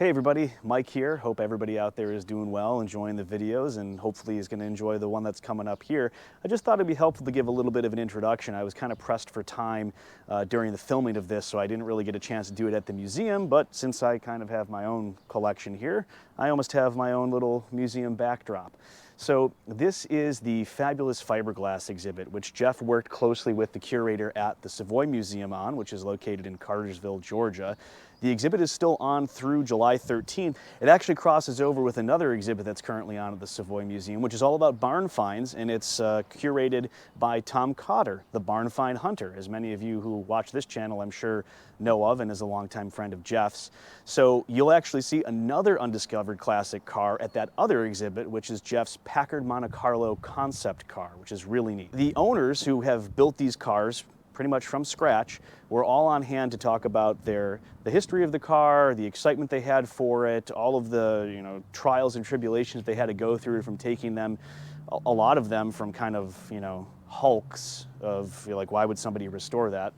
Hey everybody, Mike here. Hope everybody out there is doing well, enjoying the videos, and hopefully is going to enjoy the one that's coming up here. I just thought it'd be helpful to give a little bit of an introduction. I was kind of pressed for time during the filming of this, so I didn't really get a chance to do it at the museum, but since I kind of have my own collection here, I almost have my own little museum backdrop. So this is the fabulous fiberglass exhibit, which Jeff worked closely with the curator at the Savoy Museum on, which is located in Cartersville, Georgia. The exhibit is still on through July 13th. It actually crosses over with another exhibit that's currently on at the Savoy Museum, which is all about barn finds, and it's curated by Tom Cotter, the barn find hunter, as many of you who watch this channel I'm sure know of and is a longtime friend of Jeff's. So you'll actually see another undiscovered classic car at that other exhibit, which is Jeff's Packard Monte Carlo concept car, which is really neat. The owners who have built these cars pretty much from scratch were all on hand to talk about the history of the car, the excitement they had for it, all of the trials and tribulations they had to go through from taking them, a lot of them from kind of hulks of like, why would somebody restore that?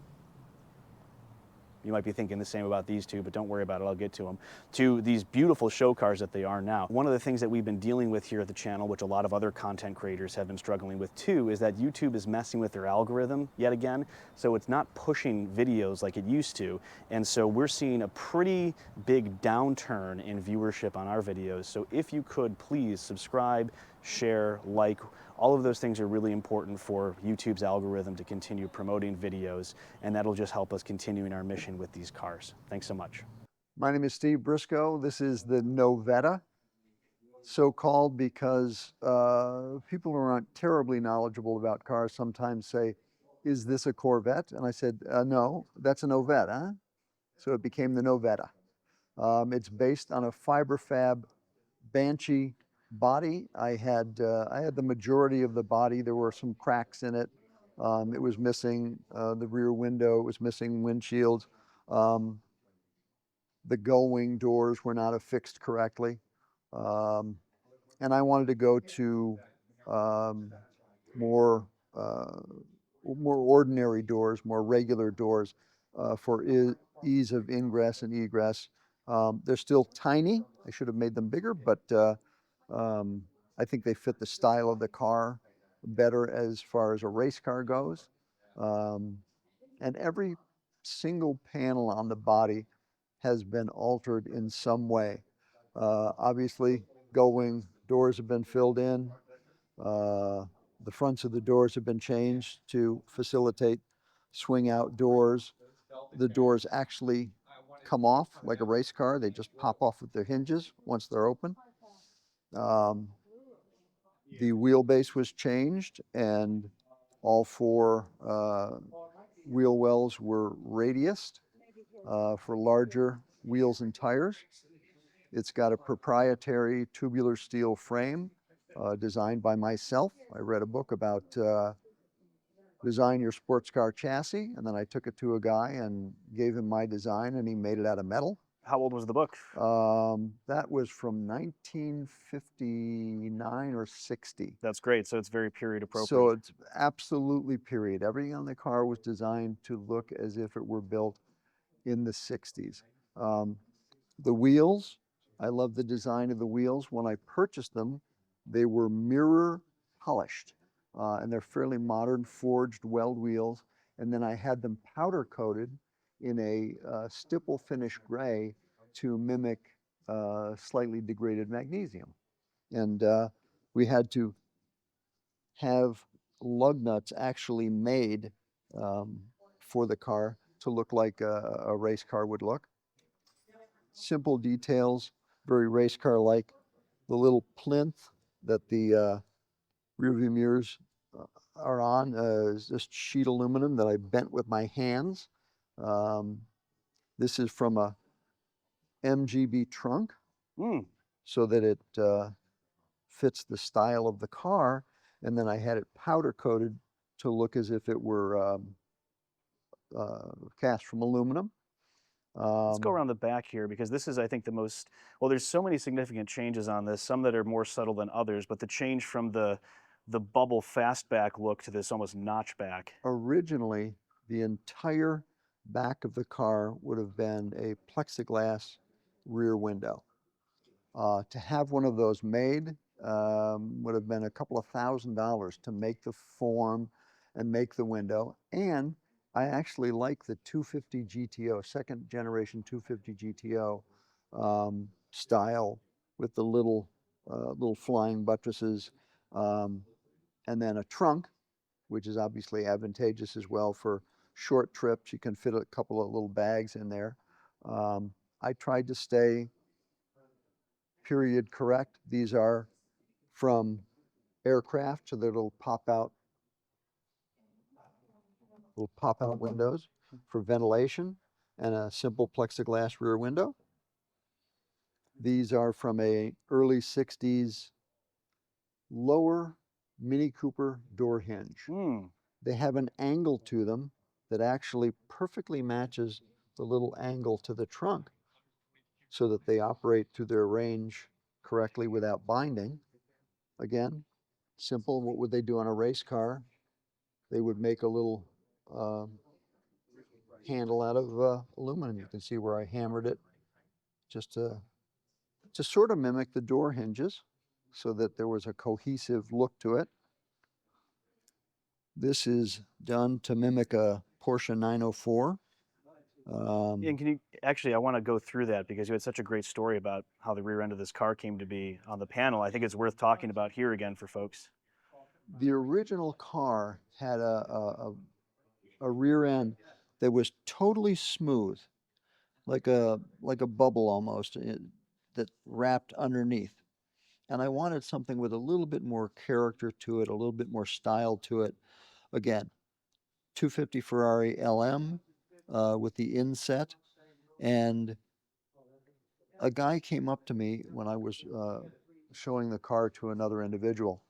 You might be thinking the same about these two, but don't worry about it, I'll get to them. To these beautiful show cars that they are now. One of the things that we've been dealing with here at the channel, which a lot of other content creators have been struggling with too, is that YouTube is messing with their algorithm yet again. So it's not pushing videos like it used to. And so we're seeing a pretty big downturn in viewership on our videos. So if you could please subscribe, share, like, all of those things are really important for YouTube's algorithm to continue promoting videos, and that'll just help us continuing our mission with these cars. Thanks so much. My name is Steve Briscoe. This is the Novetta, so-called because people who aren't terribly knowledgeable about cars sometimes say, is this a Corvette? And I said, no, that's a Novetta. So it became the Novetta. It's based on a Fiberfab Banshee body. I had the majority of the body. There were some cracks in it. It was missing the rear window. It was missing windshields. The gull-wing doors were not affixed correctly. And I wanted to go to more ordinary doors, more regular doors for ease of ingress and egress. They're still tiny. I should have made them bigger, but I think they fit the style of the car better as far as a race car goes. And every single panel on the body has been altered in some way. Obviously, gull-wing doors have been filled in. The fronts of the doors have been changed to facilitate swing out doors. The doors actually come off like a race car. They just pop off with their hinges once they're open. The wheelbase was changed, and all four wheel wells were radiused for larger wheels and tires. It's got a proprietary tubular steel frame designed by myself. I read a book about design your sports car chassis, and then I took it to a guy and gave him my design, and he made it out of metal. How old was the book? That was from 1959 or 60. That's great, so it's very period appropriate. So it's absolutely period. Everything on the car was designed to look as if it were built in the 60s. The wheels, I love the design of the wheels. When I purchased them, they were mirror polished, and they're fairly modern forged weld wheels. And then I had them powder coated in a stipple finish gray to mimic slightly degraded magnesium. And we had to have lug nuts actually made for the car to look like a race car would look. Simple details, very race car-like. The little plinth that the rear view mirrors are on is just sheet aluminum that I bent with my hands. This is from a MGB trunk, so that it fits the style of the car. And then I had it powder coated to look as if it were cast from aluminum. Let's go around the back here, because this is, I think, the most, well, there's so many significant changes on this, some that are more subtle than others, but the change from the bubble fastback look to this almost notchback. Originally, the entire back of the car would have been a plexiglass rear window. To have one of those made would have been a couple of $1,000 to make the form and make the window. And I actually like the 250 GTO, second generation 250 GTO style with the little flying buttresses, and then a trunk, which is obviously advantageous as well for short trips. You can fit a couple of little bags in there. I tried to stay period correct. These are from aircraft, so they're little pop-out windows for ventilation and a simple plexiglass rear window. These are from a early 60s lower Mini Cooper door hinge. They have an angle to them that actually perfectly matches the little angle to the trunk so that they operate through their range correctly without binding. Again, simple. What would they do on a race car? They would make a little handle out of aluminum. You can see where I hammered it just to sort of mimic the door hinges so that there was a cohesive look to it. This is done to mimic a Porsche 904. And can you, actually, I want to go through that because you had such a great story about how the rear end of this car came to be on the panel. I think it's worth talking about here again for folks. The original car had a rear end that was totally smooth, like a bubble almost, that wrapped underneath. And I wanted something with a little bit more character to it, a little bit more style to it. Again, 250 Ferrari LM with the inset. And a guy came up to me when I was showing the car to another individual.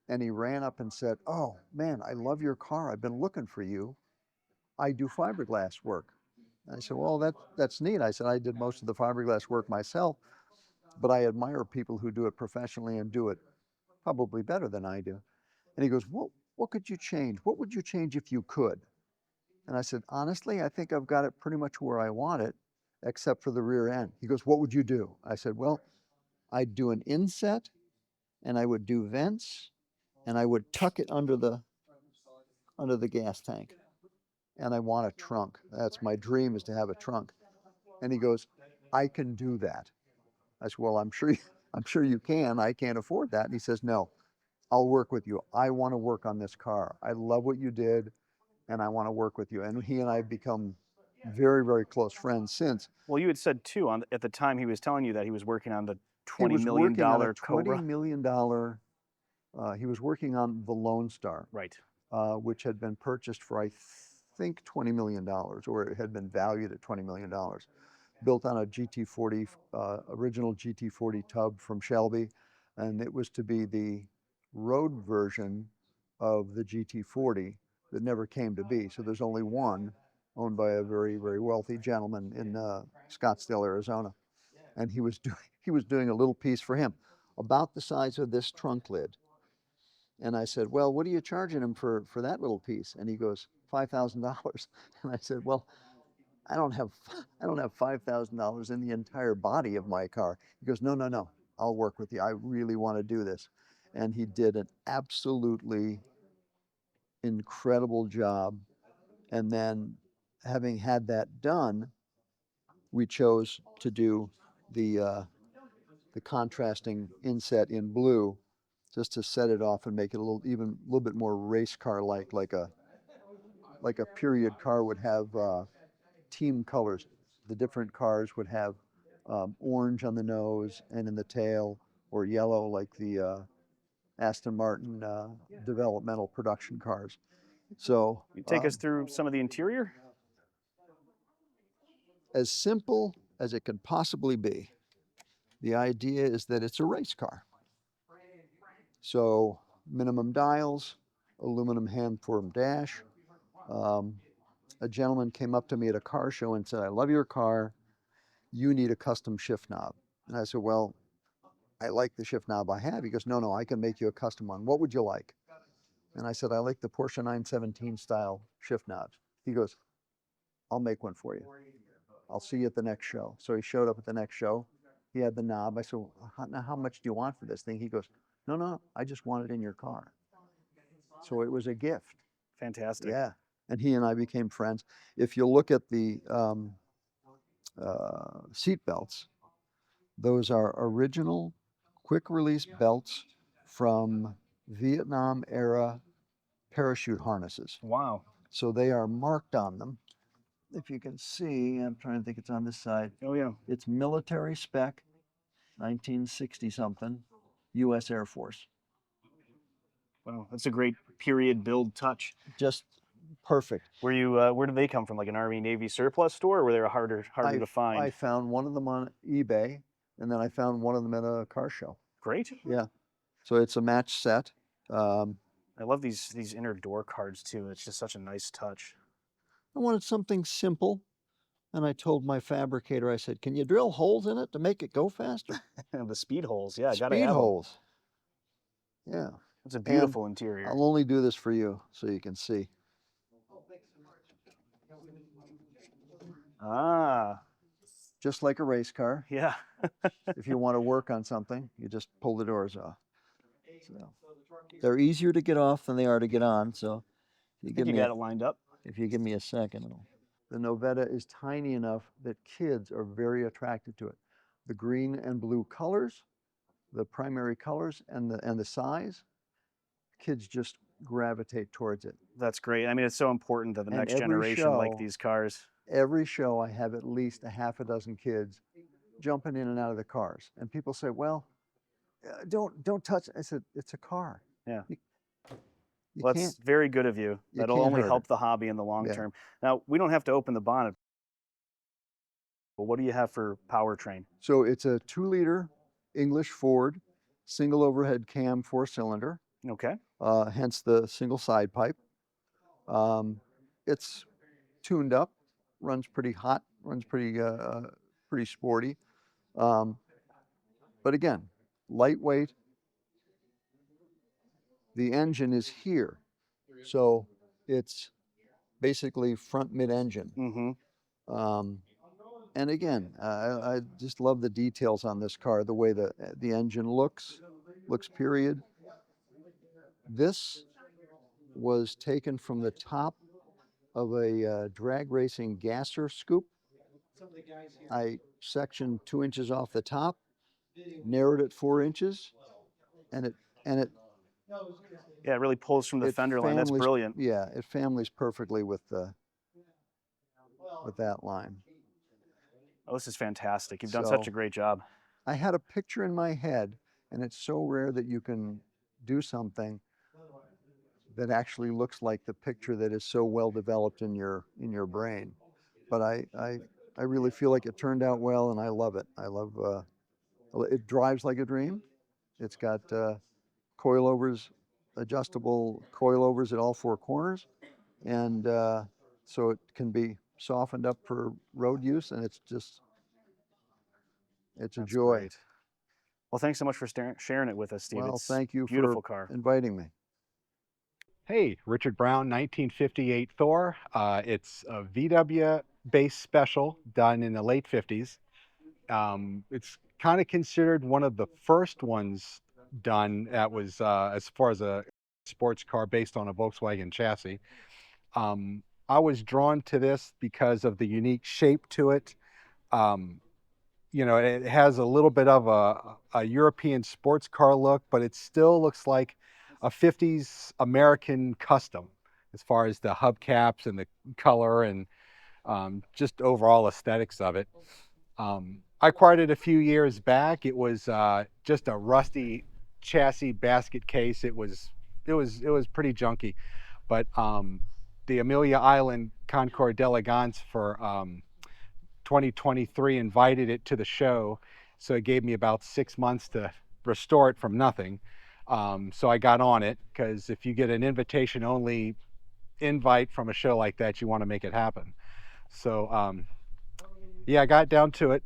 And he ran up and said, "Oh, man, I love your car. I've been looking for you. I do fiberglass work." And I said, "Well, that's neat." I said, "I did most of the fiberglass work myself, but I admire people who do it professionally and do it probably better than I do." And he goes, what could you change? What would you change if you could?" And I said, "Honestly, I think I've got it pretty much where I want it, except for the rear end." He goes, "What would you do?" I said, "Well, I'd do an inset, and I would do vents, and I would tuck it under the gas tank. And I want a trunk. That's my dream, is to have a trunk." And he goes, "I can do that." I said, "Well, I'm sure you can. I can't afford that." And he says, "No, I'll work with you. I want to work on this car. I love what you did, and I want to work with you." And he and I have become very, very close friends since. Well, you had said too, at the time he was telling you that he was working on the He $20 was million working on a $20 Cobra. million, he was working on the Lone Star, Right. which had been purchased for, I think, $20 million, or it had been valued at $20 million. Built on a GT40, original GT40 tub from Shelby, and it was to be the road version of the GT40 that never came to be. So there's only one, owned by a very, very wealthy gentleman in Scottsdale, Arizona. And he was doing a little piece for him about the size of this trunk lid. And I said, "Well, what are you charging him for that little piece?" And he goes, $5,000. And I said, "Well, I don't have $5,000 in the entire body of my car." He goes, "No, no, no, I'll work with you. I really want to do this." And he did an absolutely incredible job. And then, having had that done, we chose to do the contrasting inset in blue, just to set it off and make it a little bit more race car like a period car would have team colors. The different cars would have orange on the nose and in the tail, or yellow like the Aston Martin developmental production cars. So You take us through some of the interior? as simple as it could possibly be. The idea is that it's a race car. So minimum dials, aluminum hand-formed dash. A gentleman came up to me at a car show and said, "I love your car. You need a custom shift knob." And I said, "Well, I like the shift knob I have." He goes, "No, no, I can make you a custom one. What would you like?" And I said, "I like the Porsche 917 style shift knobs." He goes, "I'll make one for you. I'll see you at the next show. So he showed up at the next show. He had the knob. I said, well, now how much do you want for this thing? He goes, no, I just want it in your car. So it was a gift. Fantastic. Yeah. And he and I became friends. If you look at the seat belts, those are original quick release belts from Vietnam era parachute harnesses. Wow. So they are marked on them. If you can see, I'm trying to think, it's on this side. Oh yeah. It's military spec, 1960 something, U.S. Air Force. Wow, that's a great period build touch. Just perfect. Were you? Where did they come from? Like an Army Navy surplus store, or were they harder to find? I found one of them on eBay, and then I found one of them at a car show. Great. Yeah. So it's a match set. I love these inner door cards too. It's just such a nice touch. I wanted something simple, and I told my fabricator, I said, can you drill holes in it to make it go faster? The speed holes, yeah, gotta Speed have 'em. holes. Yeah. It's a beautiful interior. I'll only do this for you so you can see. Ah. Just like a race car. Yeah. If you want to work on something, you just pull the doors off. So they're easier to get off than they are to get on. So You got it lined up. if you give me a second, the Novetta is tiny enough that kids are very attracted to it. The green and blue colors, the primary colors, and the size, kids just gravitate towards it. That's great. I mean, it's so important that the And next every generation like show- these cars. Every show I have at least a half a dozen kids jumping in and out of the cars. And people say, well, don't touch it. I said, it's a car. Yeah. You Well, that's very good of you. That'll can't only hurt help it. the hobby in the long Yeah. term. Now, we don't have to open the bonnet, but what do you have for powertrain? So it's a 2-liter English Ford single overhead cam 4-cylinder, Okay. hence the single side pipe. It's tuned up, runs pretty hot, runs pretty sporty. But again, lightweight. The engine is here, so it's basically front mid-engine. Mm-hmm. And again, I just love the details on this car, the way the engine looks period. This was taken from the top of a drag racing gasser scoop. I sectioned 2 inches off the top, narrowed it 4 inches, and it Yeah, it really pulls from the fender line. That's families- brilliant. Yeah, it families perfectly with that line. Oh, this is fantastic. You've done So- such a great job. I had a picture in my head, and it's so rare that you can do something that actually looks like the picture that is so well developed in your brain. But I really feel like it turned out well, and I love it. I love it. Drives like a dream. It's got coilovers, adjustable coilovers at all 4 corners, and so it can be softened up for road use, and it's a That's joy. great. Well, thanks so much for sharing it with us, Steve. Well, It's thank you beautiful for car. inviting me. Hey, Richard Brown, 1958 Thor. It's a VW-based special done in the late 50s. It's kind of considered one of the first ones done that was as far as a sports car based on a Volkswagen chassis. I was drawn to this because of the unique shape to it. You know, it has a little bit of a European sports car look, but it still looks like a 50s American custom as far as the hubcaps and the color and just overall aesthetics of it. I acquired it a few years back. It was just a rusty chassis basket case. It was pretty junky, but the Amelia Island Concours d'Elegance for 2023 invited it to the show, so it gave me about 6 months to restore it from nothing. So I got on it, because if you get an invitation only invite from a show like that, you want to make it happen. So yeah, I got down to it,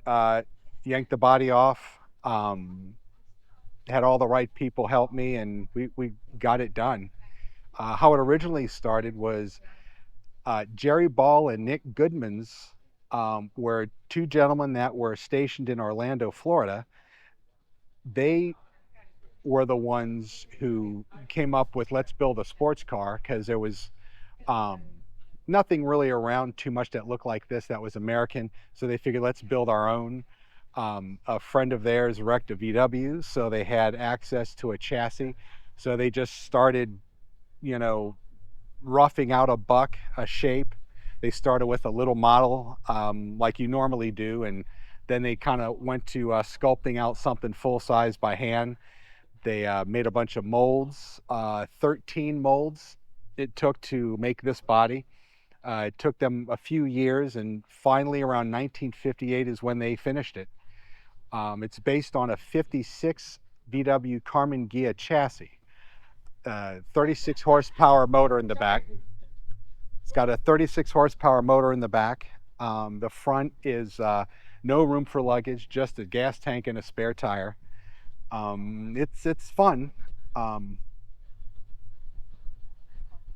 yanked the body off, had all the right people help me, and we got it done. How it originally started was Jerry Ball and Nick Goodman's where two gentlemen that were stationed in Orlando, Florida, they were the ones who came up with, let's build a sports car, because there was um, nothing really around too much that looked like this that was American. So they figured, let's build our own. A friend of theirs wrecked a VW, so they had access to a chassis. So they just started, you know, roughing out a shape. They started with a little model like you normally do, and then they kind of went to sculpting out something full size by hand. They made a bunch of molds, 13 molds it took to make this body. It took them a few years, and finally around 1958 is when they finished it. It's based on a 56 VW Carmen Ghia chassis, 36 horsepower motor in the back. It's got a 36 horsepower motor in the back. The front is no room for luggage, just a gas tank and a spare tire. It's fun. I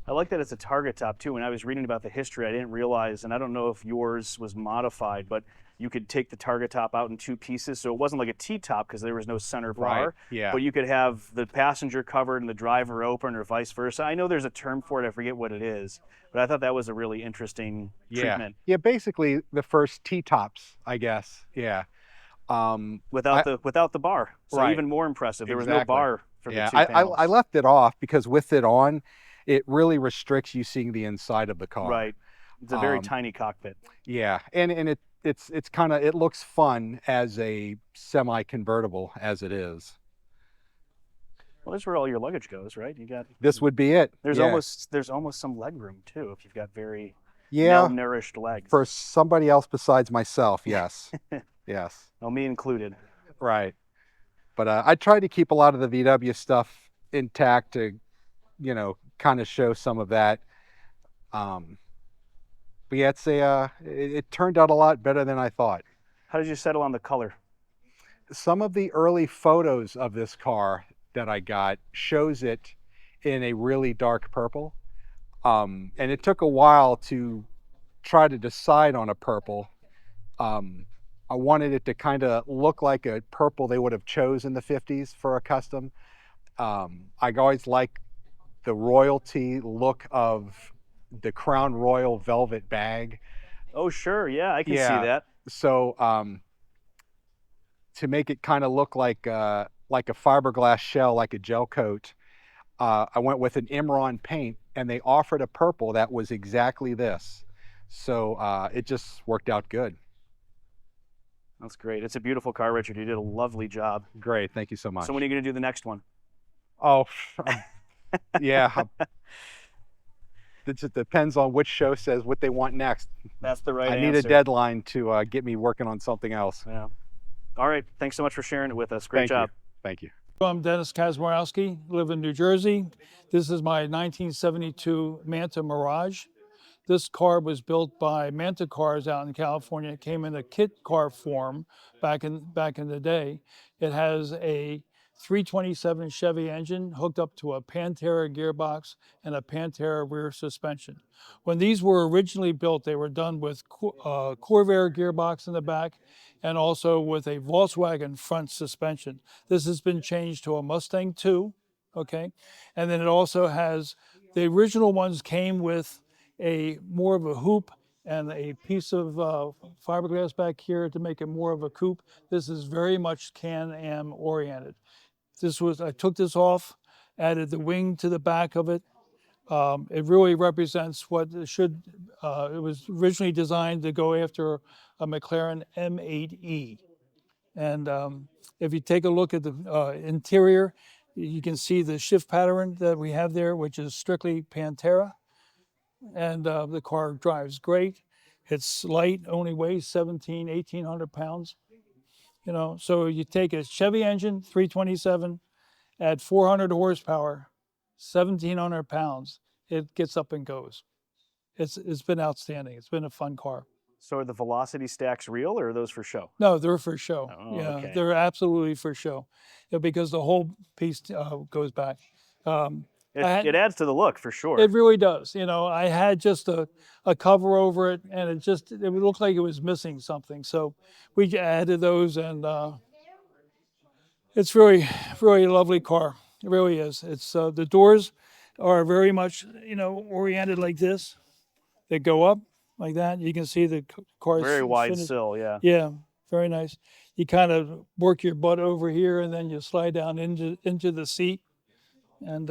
like that it's a target top too. When I was reading about the history, I didn't realize, and I don't know if yours was modified, but you could take the target top out in two pieces. So it wasn't like a T-top because there was no center bar. Right, yeah. But you could have the passenger covered and the driver open, or vice versa. I know there's a term for it. I forget what it is. But I thought that was a really interesting treatment. Yeah, basically the first T-tops, I guess. Yeah. Without the bar. So right. even more impressive. There was no Exactly. bar for the two I panels. left it off because with it on, it really restricts you seeing the inside of the car. Right. It's a very tiny cockpit. Yeah, and it's kind of, it looks fun as a semi-convertible as it is. Well, that's where all your luggage goes, right? You got This would be it. There's yeah. almost some leg room too if you've got very yeah malnourished legs. For somebody else besides myself, yes. Yes. Well, me included. Right. But I tried to keep a lot of the VW stuff intact to, you know, kind of show some of that. But yeah, it turned out a lot better than I thought. How did you settle on the color? Some of the early photos of this car that I got shows it in a really dark purple. And it took a while to try to decide on a purple. I wanted it to kind of look like a purple they would have chose in the 50s for a custom. I always liked the royalty look of the Crown Royal velvet bag. Oh, sure. Yeah, I can see that. So to make it kind of look like a fiberglass shell, like a gel coat, I went with an Imron paint, and they offered a purple that was exactly this. So it just worked out good. That's great. It's a beautiful car, Richard. You did a lovely job. Great. Thank you so much. So when are you going to do the next one? Oh, yeah. It just depends on which show says what they want next. That's the right answer. I need a deadline to get me working on something else. Yeah. All right. Thanks so much for sharing it with us. Great job. Thank you. I'm Dennis Kazmarowski, live in New Jersey. This is my 1972 Manta Mirage. This car was built by Manta Cars out in California. It came in a kit car form back in the day. It has a 327 Chevy engine hooked up to a Pantera gearbox and a Pantera rear suspension. When these were originally built, they were done with Corvair gearbox in the back and also with a Volkswagen front suspension. This has been changed to a Mustang 2, okay? And then it also has, the original ones came with more of a hoop and a piece of fiberglass back here to make it more of a coupe. This is very much Can-Am oriented. I took this off, added the wing to the back of it. It really represents what it should, it was originally designed to go after a McLaren M8E. And if you take a look at the interior, you can see the shift pattern that we have there, which is strictly Pantera. And the car drives great. It's light, only weighs 1,800 pounds. You know, so you take a Chevy engine, 327, add 400 horsepower, 1,700 pounds, it gets up and goes. It's been outstanding. It's been a fun car. So are the velocity stacks real, or are those for show? No, they're for show. Oh, yeah, okay. They're absolutely for show, because the whole piece goes back. It adds to the look for sure. It really does. You know, I had just a cover over it, and it looked like it was missing something. So we added those, and it's really a lovely car. It really is. It's the doors are very much, you know, oriented like this. They go up like that. You can see the car's Very wide finished. sill, yeah. Yeah, very nice. You kind of work your butt over here, and then you slide down into the seat, and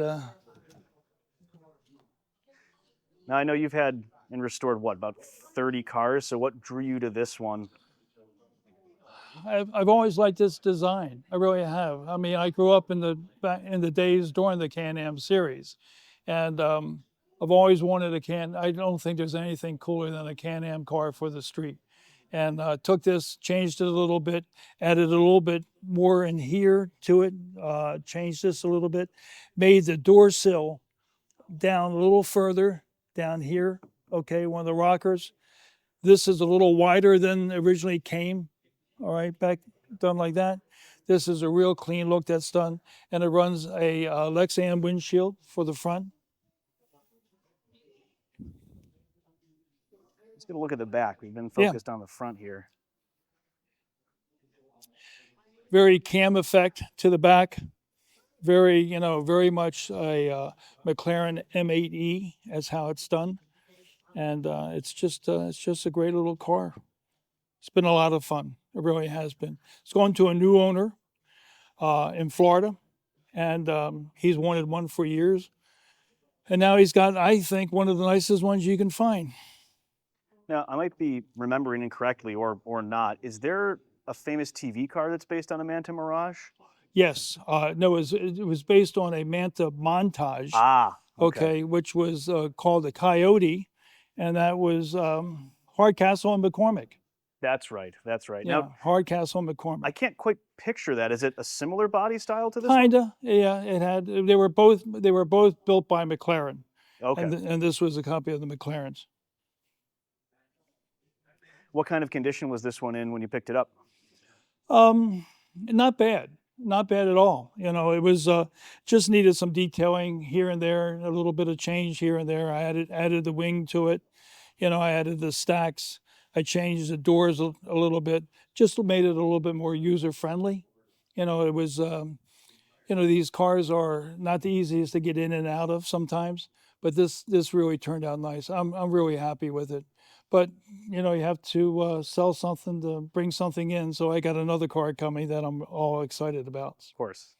Now I know you've had and restored what, about 30 cars. So what drew you to this one? I've always liked this design. I really have. I mean, I grew up in the days during the Can-Am series, and I've always wanted a Can. I don't think there's anything cooler than a Can-Am car for the street. And took this, changed it a little bit, added a little bit more in here to it, changed this a little bit, made the door sill down a little further down here. Okay, one of the rockers. This is a little wider than originally came. All right, back done like that. This is a real clean look that's done, and it runs a Lexan windshield for the front. Let's get a look at the back. We've been focused on the front here. Very cam effect to the back. Very, you know, very much a McLaren M8E as how it's done, and it's just a great little car. It's been a lot of fun. It really has been. It's going to a new owner in Florida, and he's wanted one for years. And now he's got, I think, one of the nicest ones you can find. Now, I might be remembering incorrectly or not. Is there a famous TV car that's based on a Manta Mirage? Yes. No, it was based on a Manta Montage. Ah, okay, which was called the Coyote, and that was Hardcastle and McCormick. That's right. That's right. Yeah, Now, Hardcastle and McCormick. I can't quite picture that. Is it a similar body style to this? Kinda, yeah. It had. They were both built by McLaren. Okay. And this was a copy of the McLarens. What kind of condition was this one in when you picked it up? Not bad. Not bad at all. You know, it was just needed some detailing here and there, a little bit of change here and there. I added the wing to it. You know, I added the stacks. I changed the doors a little bit, just made it a little bit more user friendly. You know, it was, you know, these cars are not the easiest to get in and out of sometimes, but this really turned out nice. I'm really happy with it. But, you know, you have to sell something to bring something in. So I got another car coming that I'm all excited about. Of course.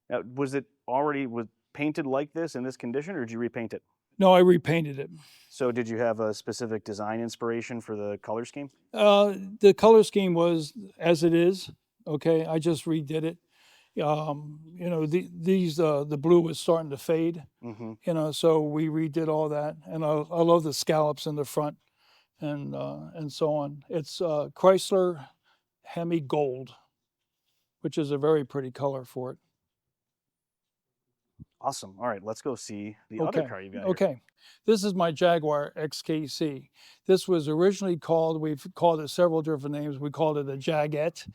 Now, was it already painted like this in this condition, or did you repaint it? No, I repainted it. So did you have a specific design inspiration for the color scheme? The color scheme was as it is. Okay, I just redid it. You know, the blue was starting to fade. Mm-hmm. You know, so we redid all that, and I love the scallops in the front, and so on. It's Chrysler Hemi Gold, which is a very pretty color for it. Awesome. All right, let's go see the other car you've got here. Okay, this is my Jaguar XKC. This was originally called, we've called it several different names. We called it a Jaguette.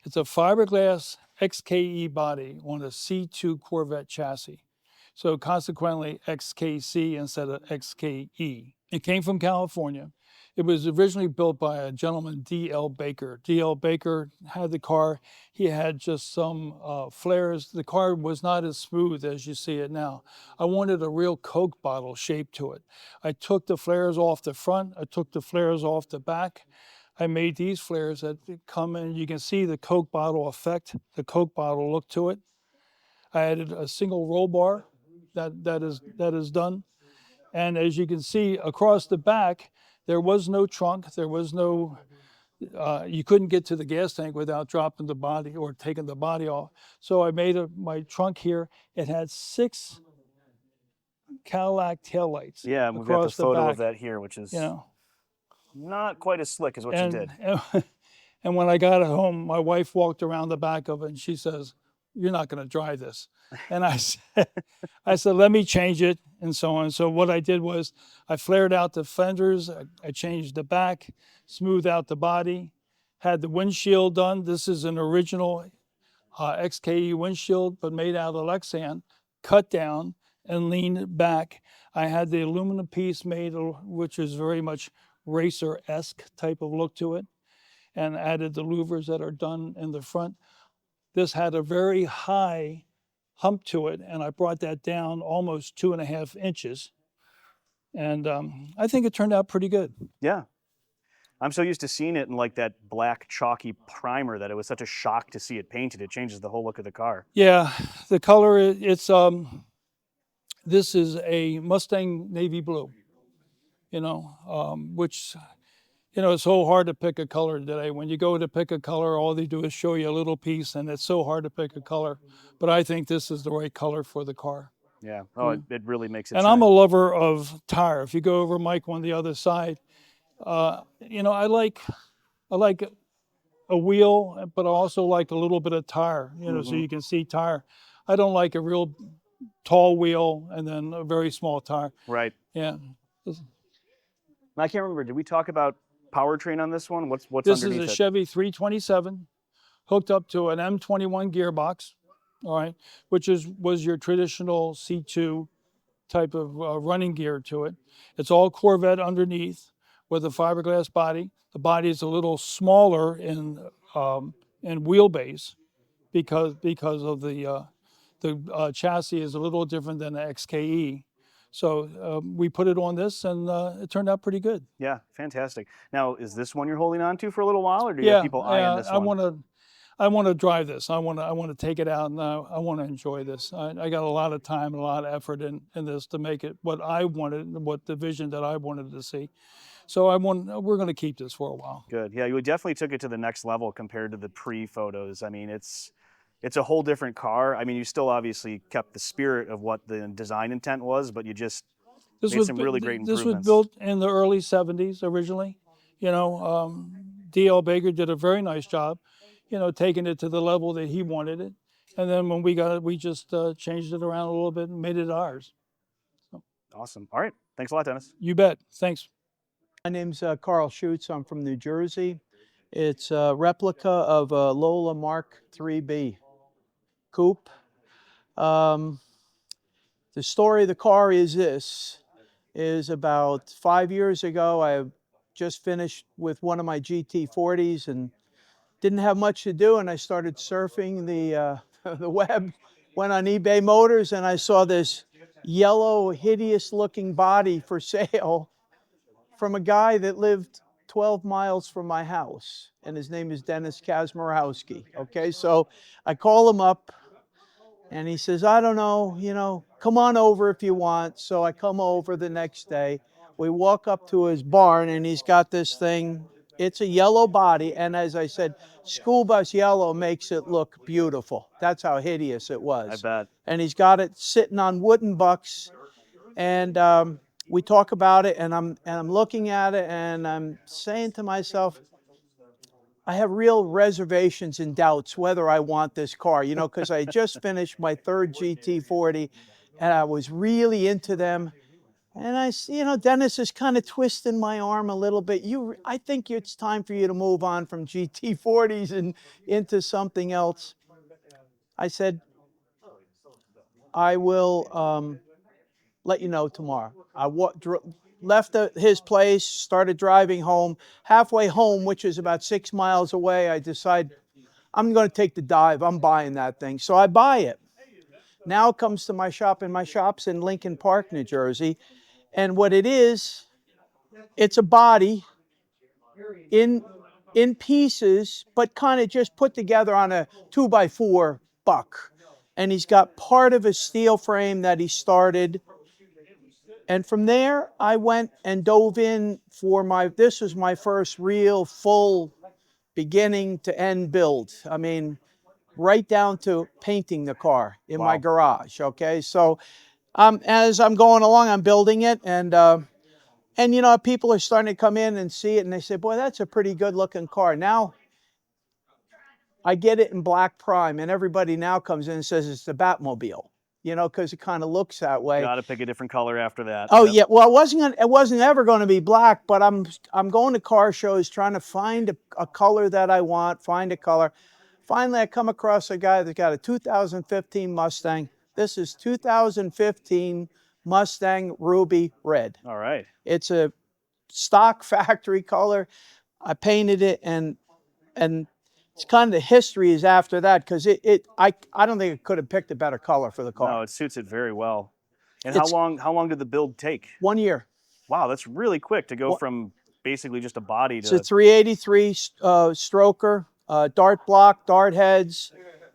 It's a fiberglass XKE body on a C2 Corvette chassis. So consequently, XKC instead of XKE. It came from California. It was originally built by a gentleman, D.L. Baker. D.L. Baker had the car. He had just some flares. The car was not as smooth as you see it now. I wanted a real Coke bottle shape to it. I took the flares off the front. I took the flares off the back. I made these flares that come in. You can see the Coke bottle effect, the Coke bottle look to it. I added a single roll bar that is done. And as you can see across the back, there was no trunk. There was no, you couldn't get to the gas tank without dropping the body or taking the body off. So I made my trunk here. It had 6 Cadillac taillights. Yeah, we've got the photo of that here, which is, you know, not quite as slick as what you did. And when I got it home, my wife walked around the back of it and she says, "You're not going to drive this." And I said, "Let me change it," and so on. So what I did was I flared out the fenders. I changed the back, smoothed out the body, had the windshield done. This is an original XKE windshield, but made out of Lexan, cut down, and leaned back. I had the aluminum piece made, which is very much racer-esque type of look to it, and added the louvers that are done in the front. This had a very high hump to it, and I brought that down almost 2.5 inches. And I think it turned out pretty good. Yeah. I'm so used to seeing it in like that black chalky primer that it was such a shock to see it painted. It changes the whole look of the car. Yeah, the color, it's this is a Mustang navy blue, which, it's so hard to pick a color today. When you go to pick a color, all they do is show you a little piece, and it's so hard to pick a color. But I think this is the right color for the car. Yeah. Oh, it really makes it And shine. I'm a lover of tire. If you go over, Mike, on the other side, I like a wheel, but I also like a little bit of tire, so you can see tire. I don't like a real tall wheel and then a very small tire. Right. Yeah. I can't remember. Did we talk about powertrain on this one? What's This underneath is a it? Chevy 327 hooked up to an M21 gearbox, all right, which was your traditional C2 type of running gear to it. It's all Corvette underneath with a fiberglass body. The body is a little smaller in wheelbase because of the chassis is a little different than the XKE. So we put it on this, and it turned out pretty good. Yeah, fantastic. Now, is this one you're holding on to for a little while, or do you have people eyeing this one? I want to drive this. I want to take it out, and I want to enjoy this. I got a lot of time and a lot of effort in this to make it what I wanted, what the vision that I wanted to see. So we're going to keep this for a while. Good. Yeah, you definitely took it to the next level compared to the pre-photos. I mean, it's a whole different car. I mean, you still obviously kept the spirit of what the design intent was, but you just made some really great improvements. This was built in the early 70s originally. D.L. Baker did a very nice job, taking it to the level that he wanted it. And then when we got it, we just changed it around a little bit and made it ours. So. Awesome. All right. Thanks a lot, Dennis. You bet. Thanks. My name's Carl Schutz. I'm from New Jersey. It's a replica of a Lola Mark 3B coupe. The story of the car is about 5 years ago, I just finished with one of my GT40s and didn't have much to do, and I started surfing the web, went on eBay Motors, and I saw this yellow, hideous-looking body for sale from a guy that lived 12 miles from my house, and his name is Dennis Kazmarowski. Okay, so I call him up, and he says, I don't know, come on over if you want. So I come over the next day. We walk up to his barn, and he's got this thing. It's a yellow body, and as I said, school bus yellow makes it look beautiful. That's how hideous it was. I bet. And he's got it sitting on wooden bucks, and we talk about it, and I'm looking at it, and I'm saying to myself, I have real reservations and doubts whether I want this car, because I just finished my third GT40, and I was really into them. And Dennis is kind of twisting my arm a little bit. I think it's time for you to move on from GT40s and into something else. I said, I will let you know tomorrow. I left his place, started driving home. Halfway home, which is about 6 miles away, I decide I'm going to take the dive. I'm buying that thing. So I buy it. Now it comes to my shop, and my shop's in Lincoln Park, New Jersey. And what it is, it's a body in pieces, but kind of just put together on a 2x4 buck. And he's got part of a steel frame that he started. And from there, I went and dove in this was my first real full beginning to end build. I mean, right down to painting the car in my garage, okay? So as I'm going along, I'm building it, and people are starting to come in and see it, and they say, boy, that's a pretty good looking car. Now, I get it in black prime, and everybody now comes in and says it's the Batmobile. Because it kind of looks that way. Got to pick a different color after that. Oh, yep. Yeah. Well, it wasn't ever going to be black, but I'm going to car shows trying to find a color that I want, find a color. Finally, I come across a guy that's got a 2015 Mustang, This is 2015 Mustang Ruby Red. All right. It's a stock factory color. I painted it, and it's kind of the history is after that, because I don't think it could have picked a better color for the car. No, it suits it very well. And It's- how long did the build take? 1 year. Wow, that's really quick to go from basically just a body It's to... a 383 stroker, dart block, dart heads.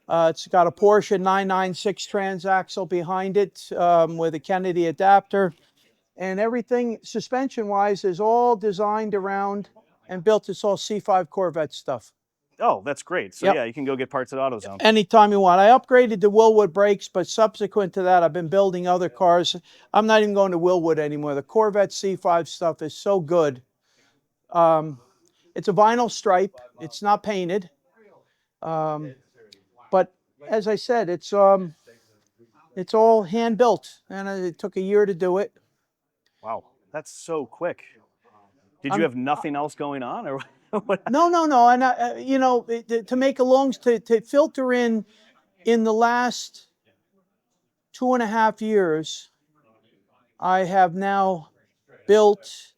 It's got a Porsche 996 transaxle behind it with a Kennedy adapter. And everything suspension-wise is all designed around and built. It's all C5 Corvette stuff. Oh, that's great. So Yep. yeah, you can go get parts at AutoZone. Anytime you want. I upgraded to Willwood brakes, but subsequent to that, I've been building other cars. I'm not even going to Willwood anymore. The Corvette C5 stuff is so good. It's a vinyl stripe. It's not painted. But as I said, it's all hand built, and it took a year to do it. Wow, that's so quick. Did you have nothing else going on, or what? No. And you know, to make a long to filter in the last 2.5 years, I have now built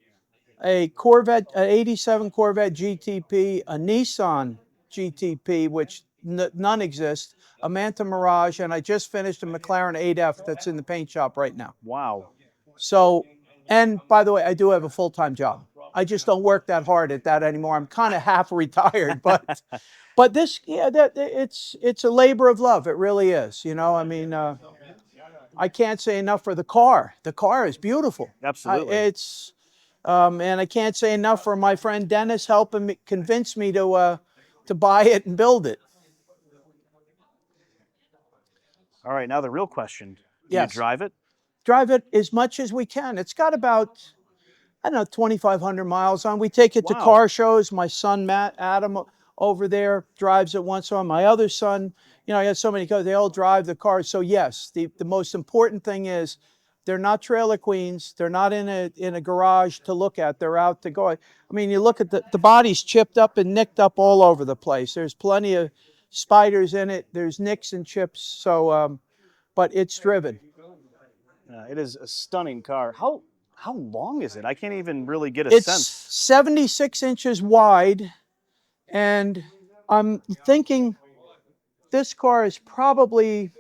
a Corvette, an '87 Corvette GTP, a Nissan GTP, which none exist, a Manta Mirage, and I just finished a McLaren 8F that's in the paint shop right now. Wow. So, and by the way, I do have a full-time job. I just don't work that hard at that anymore. I'm kind of half retired, but this, yeah, it's a labor of love. It really is. You know, I mean, I can't say enough for the car. The car is beautiful. Absolutely. And I can't say enough for my friend Dennis helping me convince me to buy it and build it. All right, now the real question. Do Yes. you drive it? Drive it as much as we can. It's got about, I don't know, 2,500 miles on. We take it to Wow. car shows. My son, Adam, over there drives it once in a while. My other son, you know, I got so many cars, they all drive the cars. So yes, the most important thing is they're not trailer queens. They're not in a garage to look at. They're out to go. I mean, you look at the body's chipped up and nicked up all over the place. There's plenty of spiders in it. There's nicks and chips. So, but it's driven. It is a stunning car. How long is it? I can't even really get a It's sense. 76 inches wide, and I'm thinking this car is probably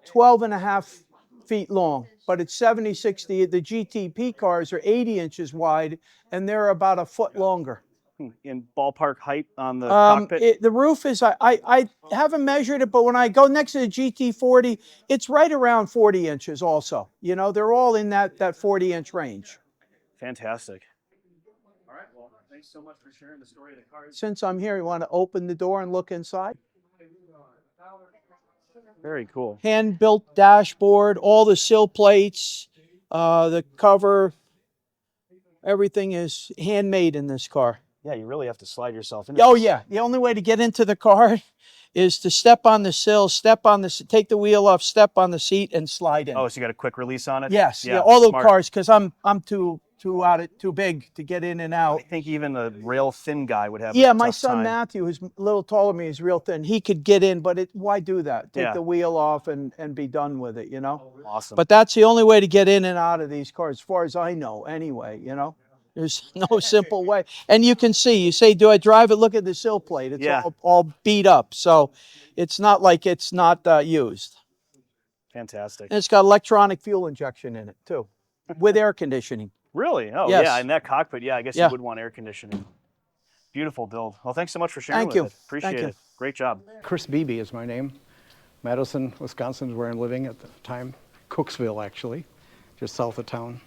12.5 feet long, but it's 76. The GTP cars are 80 inches wide, and they're about a foot longer. In ballpark height on the cockpit? The roof is, I haven't measured it, but when I go next to the GT40, it's right around 40 inches also. You know, they're all in that 40-inch range. Fantastic. All right, well, thanks so much for sharing the story of the car. Since I'm here, you want to open the door and look inside? Very cool. Hand-built dashboard, all the sill plates, the cover, everything is handmade in this car. Yeah, you really have to slide yourself into Oh this. yeah, the only way to get into the car is to step on the sill, take the wheel off, step on the seat, and slide in. Oh, so you got a quick release on it? Yes, yeah, all the smart. cars, because I'm too big to get in and out. I think even a rail thin guy would have Yeah, a my tough son time. Matthew, who's a little taller than me, is real thin. He could get in, but why do that? Take Yeah. the wheel off and be done with it, you know? Awesome. But that's the only way to get in and out of these cars, as far as I know, anyway, you know? There's no simple way. And you can see, you say, do I drive it? Look at the sill plate. It's Yeah. all beat up. So it's not like it's not used. Fantastic. And it's got electronic fuel injection in it, too, with air conditioning. Really? Oh, Yes. yeah, in that cockpit, yeah, I guess Yeah. you would want air conditioning. Beautiful build. Well, thanks so much for sharing Thank you. with it. Appreciate Thank you. it. Great job. Chris Beebe is my name. Madison, Wisconsin is where I'm living at the time. Cooksville, actually, just south of town.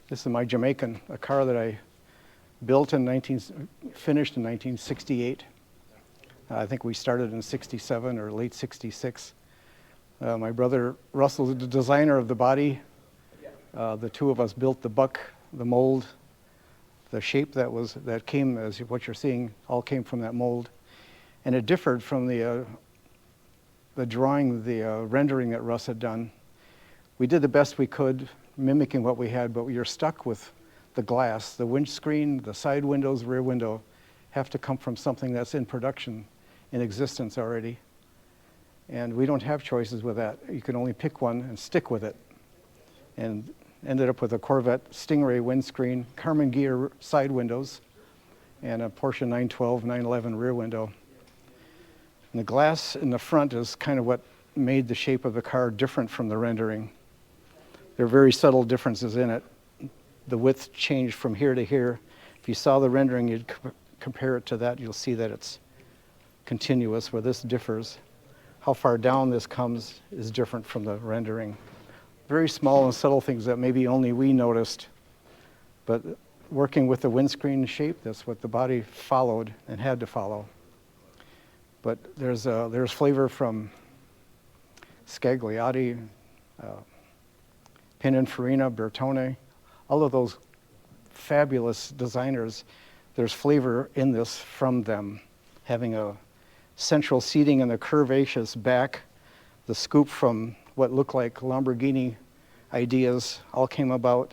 This is my Jamaican, a car that I built finished in 1968. I think we started in 67 or late 66. My brother Russell is the designer of the body. The two of us built the buck, the mold, the shape that came as what you're seeing all came from that mold, and it differed from the drawing, the rendering that Russ had done. We did the best we could, mimicking what we had, but you're stuck with the glass, the windscreen, the side windows, rear window, have to come from something that's in production, in existence already. And we don't have choices with that. You can only pick one and stick with it. And ended up with a Corvette Stingray windscreen, Carmen Ghia side windows, and a Porsche 912, 911 rear window. And the glass in the front is kind of what made the shape of the car different from the rendering. There are very subtle differences in it. The width changed from here to here. If you saw the rendering, you'd compare it to that, you'll see that it's continuous, where this differs. How far down this comes is different from the rendering. Very small and subtle things that maybe only we noticed, but working with the windscreen shape, that's what the body followed and had to follow. But there's flavor from Scagliotti, Pininfarina, Bertone, all of those fabulous designers. There's flavor in this from them, having a central seating in the curvaceous back, the scoop from what looked like Lamborghini ideas all came about.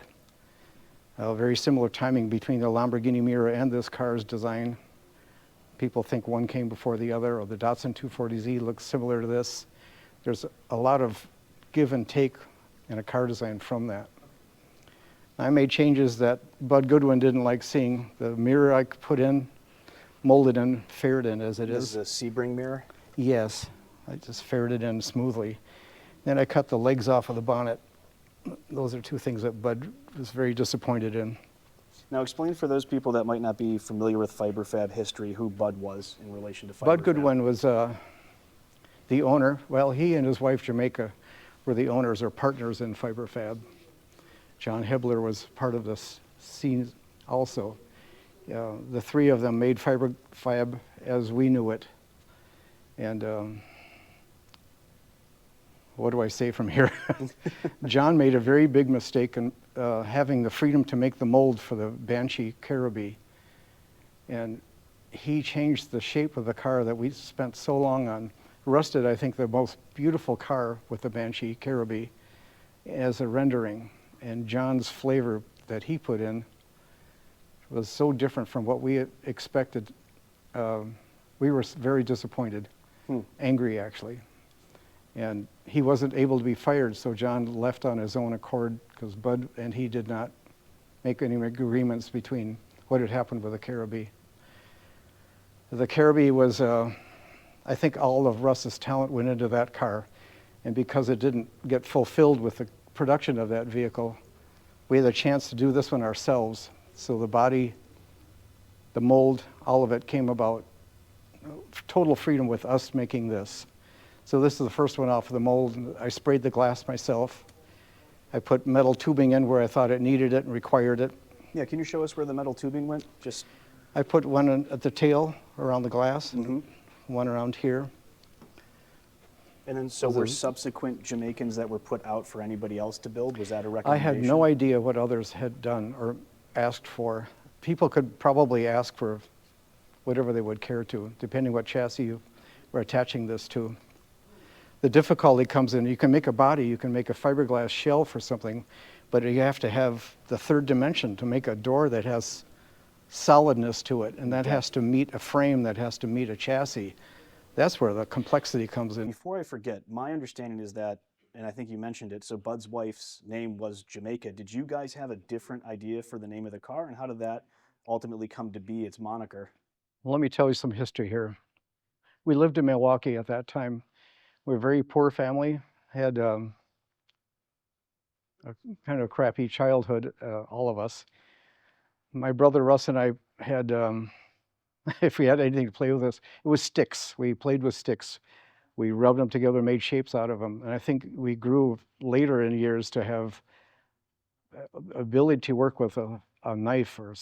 Very similar timing between the Lamborghini Miura and this car's design. People think one came before the other, or the Datsun 240Z looks similar to this. There's a lot of give and take in a car design from that. I made changes that Bud Goodwin didn't like seeing. The mirror I put in, molded in, faired in as it is. This is a Sebring mirror? Yes, I just faired it in smoothly. Then I cut the legs off of the bonnet. Those are two things that Bud was very disappointed in. Now explain for those people that might not be familiar with Fiberfab history who Bud was in relation to Fiberfab. Bud Goodwin was the owner. Well, he and his wife Jamaica were the owners or partners in Fiberfab. John Hebler was part of this scene also. The three of them made Fiberfab as we knew it. And what do I say from here? John made a very big mistake in having the freedom to make the mold for the Banshee Caribou. And he changed the shape of the car that we spent so long on. Rusted, I think, the most beautiful car with the Banshee Caribou as a rendering. And John's flavor that he put in was so different from what we had expected. We were very disappointed, angry actually. And he wasn't able to be fired, so John left on his own accord because Bud and he did not make any agreements between what had happened with the Caribou. The Caribou was, I think all of Russ's talent went into that car. And because it didn't get fulfilled with the production of that vehicle, we had a chance to do this one ourselves. So the body, the mold, all of it came about total freedom with us making this. So this is the first one off of the mold. I sprayed the glass myself. I put metal tubing in where I thought it needed it and required it. Yeah, can you show us where the metal tubing went? I put one at the tail around the glass, and one around here. And then so were subsequent Jamaicans that were put out for anybody else to build? Was that a recommendation? I had no idea what others had done or asked for. People could probably ask for whatever they would care to, depending what chassis you were attaching this to. The difficulty comes in, you can make a body, you can make a fiberglass shell for something, but you have to have the third dimension to make a door that has solidness to it, and that has to meet a frame, that has to meet a chassis. That's where the complexity comes in. Before I forget, my understanding is that, and I think you mentioned it, so Bud's wife's name was Jamaica. Did you guys have a different idea for the name of the car, and how did that ultimately come to be its moniker? Well, let me tell you some history here. We lived in Milwaukee at that time. We were a very poor family, had a kind of crappy childhood, all of us. My brother Russ and I had, if we had anything to play with us, it was sticks. We played with sticks. We rubbed them together, made shapes out of them. And I think we grew later in years to have ability to work with a knife or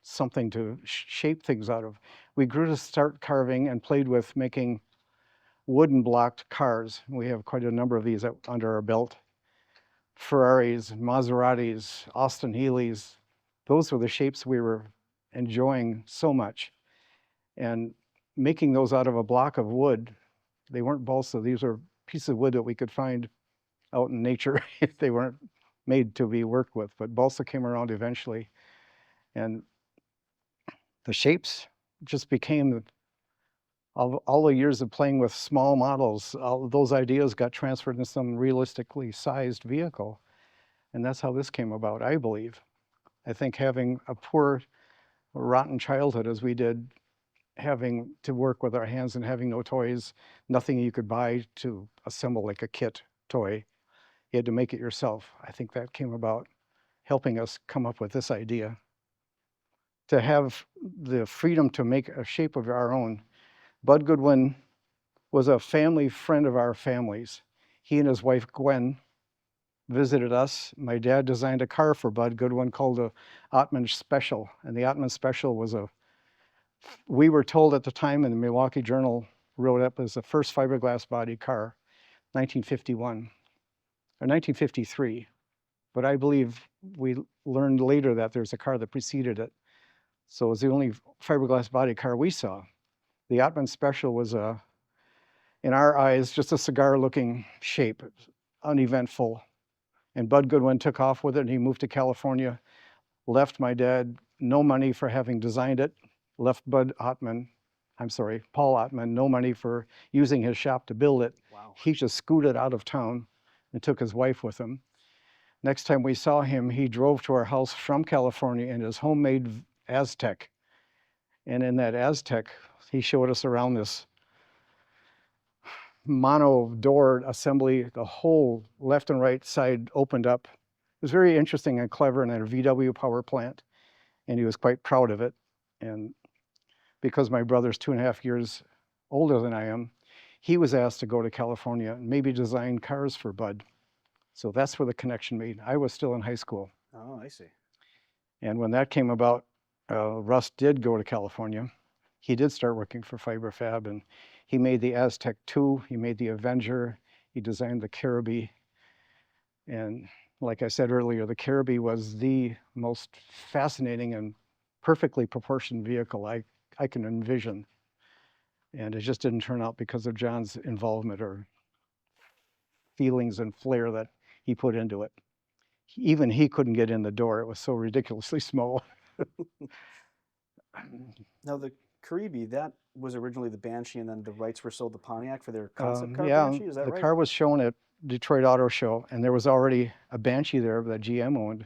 something to shape things out of. We grew to start carving and played with making wooden blocked cars. We have quite a number of these under our belt. Ferraris, Maseratis, Austin Healey's. Those were the shapes we were enjoying so much. And making those out of a block of wood, they weren't balsa. These were pieces of wood that we could find out in nature. They weren't made to be worked with, but balsa came around eventually. And the shapes just became all the years of playing with small models, all of those ideas got transferred into some realistically sized vehicle. And that's how this came about, I believe. I think having a poor, rotten childhood as we did, having to work with our hands and having no toys, nothing you could buy to assemble like a kit toy. You had to make it yourself. I think that came about helping us come up with this idea. To have the freedom to make a shape of our own. Bud Goodwin was a family friend of our families. He and his wife Gwen visited us. My dad designed a car for Bud Goodwin called the Ottman Special. And the Ottman Special was we were told at the time, in the Milwaukee Journal wrote up as the first fiberglass body car, 1951 or 1953. But I believe we learned later that there's a car that preceded it. So it was the only fiberglass body car we saw. The Ottman Special was in our eyes, just a cigar-looking shape, uneventful. And Bud Goodwin took off with it, and he moved to California, left my dad no money for having designed it, left Paul Ottman, no money for using his shop to build it. Wow. He just scooted out of town and took his wife with him. Next time we saw him, he drove to our house from California in his homemade Aztec. And in that Aztec, he showed us around this mono door assembly. The whole left and right side opened up. It was very interesting and clever, in a VW power plant. And he was quite proud of it. And because my brother's 2.5 years older than I am, he was asked to go to California and maybe design cars for Bud. So that's where the connection made. I was still in high school. Oh, I see. And when that came about, Russ did go to California. He did start working for Fiberfab, and he made the Aztec 2, he made the Avenger, he designed the Caribou. And like I said earlier, the Caribou was the most fascinating and perfectly proportioned vehicle I can envision. And it just didn't turn out because of John's involvement or feelings and flair that he put into it. Even he couldn't get in the door. It was so ridiculously small. Now, the Caribou, that was originally the Banshee, and then the rights were sold to Pontiac for their concept car Yeah, Banshee, is that the right? car was shown at Detroit Auto Show, and there was already a Banshee there that GM owned,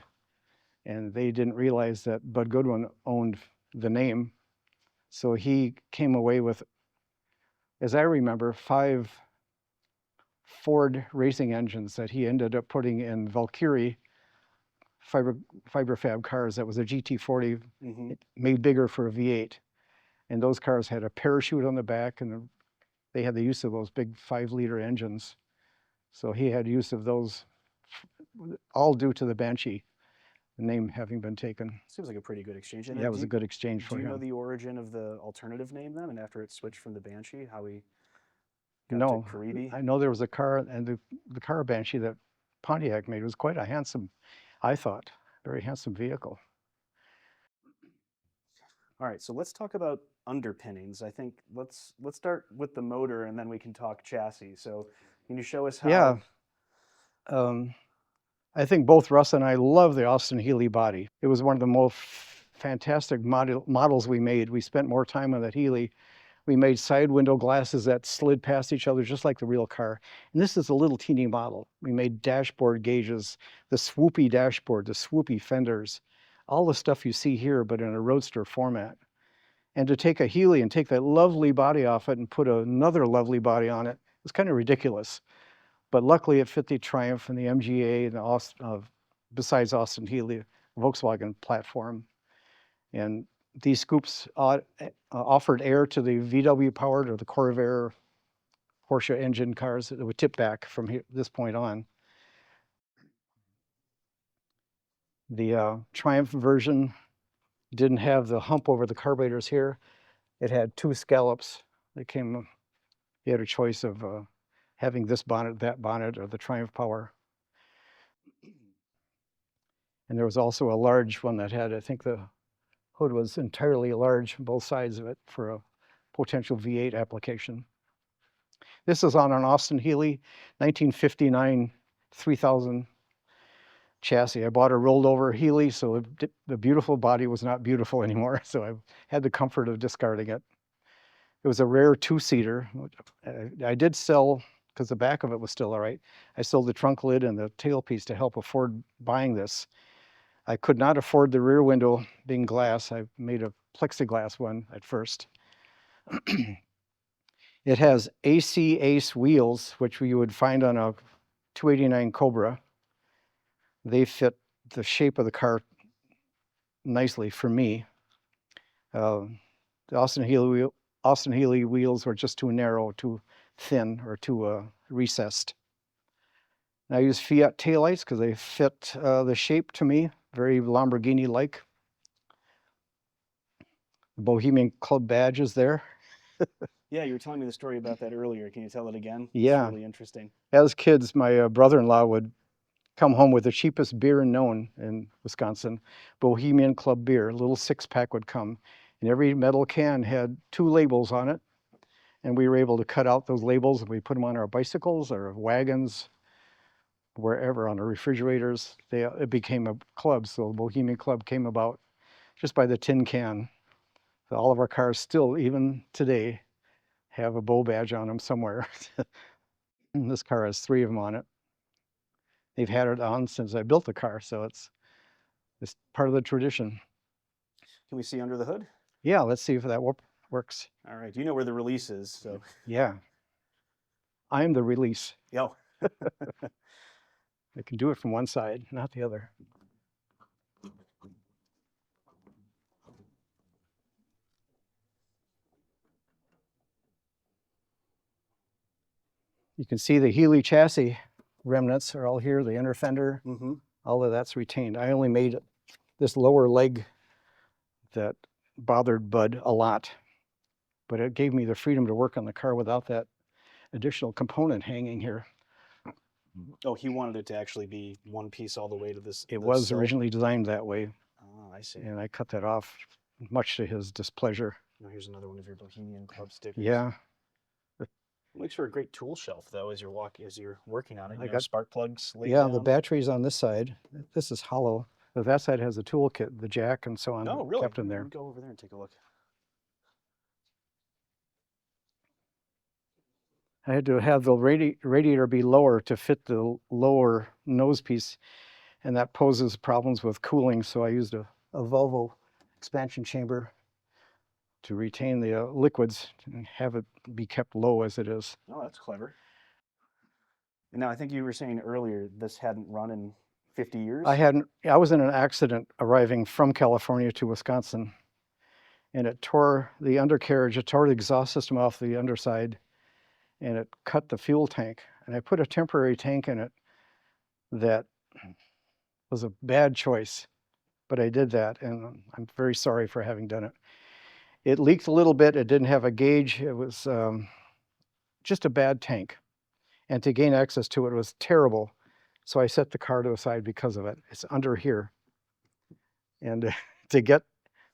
and they didn't realize that Bud Goodwin owned the name. So he came away with, as I remember, 5 Ford racing engines that he ended up putting in Valkyrie Fiberfab cars. That was a GT40 made bigger for a V8. And those cars had a parachute on the back, and they had the use of those big 5-liter engines. So he had use of those, all due to the Banshee, the name having been taken. Seems like a pretty good exchange. And Yeah, it was a good exchange for him. Do you know the origin of the alternative name then, and after it switched from the Banshee, how he got No, to Caribou? I know there was a car, and the car Banshee that Pontiac made was quite a handsome, I thought, very handsome vehicle. All right, so let's talk about underpinnings. I think let's start with the motor, and then we can talk chassis. So can you show us how? Yeah. I think both Russ and I love the Austin Healey body. It was one of the most fantastic models we made. We spent more time on that Healey. We made side window glasses that slid past each other just like the real car. And this is a little teeny model. We made dashboard gauges, the swoopy dashboard, the swoopy fenders, all the stuff you see here, but in a roadster format. And to take a Healey and take that lovely body off it and put another lovely body on it was kind of ridiculous. But luckily it fit the Triumph and the MGA and besides Austin Healey, Volkswagen platform. And these scoops offered air to the VW powered or the Corvair Porsche engine cars that would tip back from this point on. The Triumph version didn't have the hump over the carburetors here. It had 2 scallops that came. You had a choice of having this bonnet, that bonnet, or the Triumph Power. And there was also a large one that had, I think the hood was entirely large, both sides of it, for a potential V8 application. This is on an Austin Healey 1959 3000 chassis. I bought a rolled over Healey, so the beautiful body was not beautiful anymore, so I had the comfort of discarding it. It was a rare two-seater. I did sell, because the back of it was still all right, I sold the trunk lid and the tailpiece to help afford buying this. I could not afford the rear window being glass. I made a plexiglass one at first. It has AC Ace wheels, which you would find on a 289 Cobra. They fit the shape of the car nicely for me. The Austin Healey wheels were just too narrow, too thin, or too recessed. And I use Fiat taillights because they fit the shape to me, very Lamborghini-like. The Bohemian Club badge is there. Yeah, you were telling me the story about that earlier. Can you tell it again? Yeah. It's really interesting. As kids, my brother-in-law would come home with the cheapest beer known in Wisconsin, Bohemian Club beer. A little six-pack would come, and every metal can had 2 labels on it, and we were able to cut out those labels, and we put them on our bicycles or wagons, wherever, on our refrigerators. It became a club, so the Bohemian Club came about just by the tin can. So all of our cars still, even today, have a Bo badge on them somewhere. And this car has 3 of them on it. They've had it on since I built the car, so it's part of the tradition. Can we see under the hood? Yeah, let's see if that works. All right. You know where the release is, so. Yeah. I'm the release. Yo. I can do it from one side, not the other. You can see the Healey chassis remnants are all here, the inner fender, all of that's retained. I only made this lower leg that bothered Bud a lot, but it gave me the freedom to work on the car without that additional component hanging here. Oh, he wanted it to actually be one piece all the way to this. It was originally designed that way. Oh, I see. And I cut that off, much to his displeasure. Oh, here's another one of your Bohemian Club stickers. Yeah. It makes for a great tool shelf, though, as you're working on it. You know, spark plugs. Yeah, the battery's on this side. This is hollow. But that side has the toolkit, the jack, and so on. Oh, really? Kept in there. Go over there and take a look. I had to have the radiator be lower to fit the lower nose piece, and that poses problems with cooling, so I used a Volvo expansion chamber to retain the liquids and have it be kept low as it is. Oh, that's clever. And now, I think you were saying earlier this hadn't run in 50 years? I was in an accident arriving from California to Wisconsin, and it tore the undercarriage, it tore the exhaust system off the underside, and it cut the fuel tank. And I put a temporary tank in it that was a bad choice, but I did that, and I'm very sorry for having done it. It leaked a little bit. It didn't have a gauge. It was just a bad tank. And to gain access to it was terrible. So I set the car to the side because of it. It's under here. And to get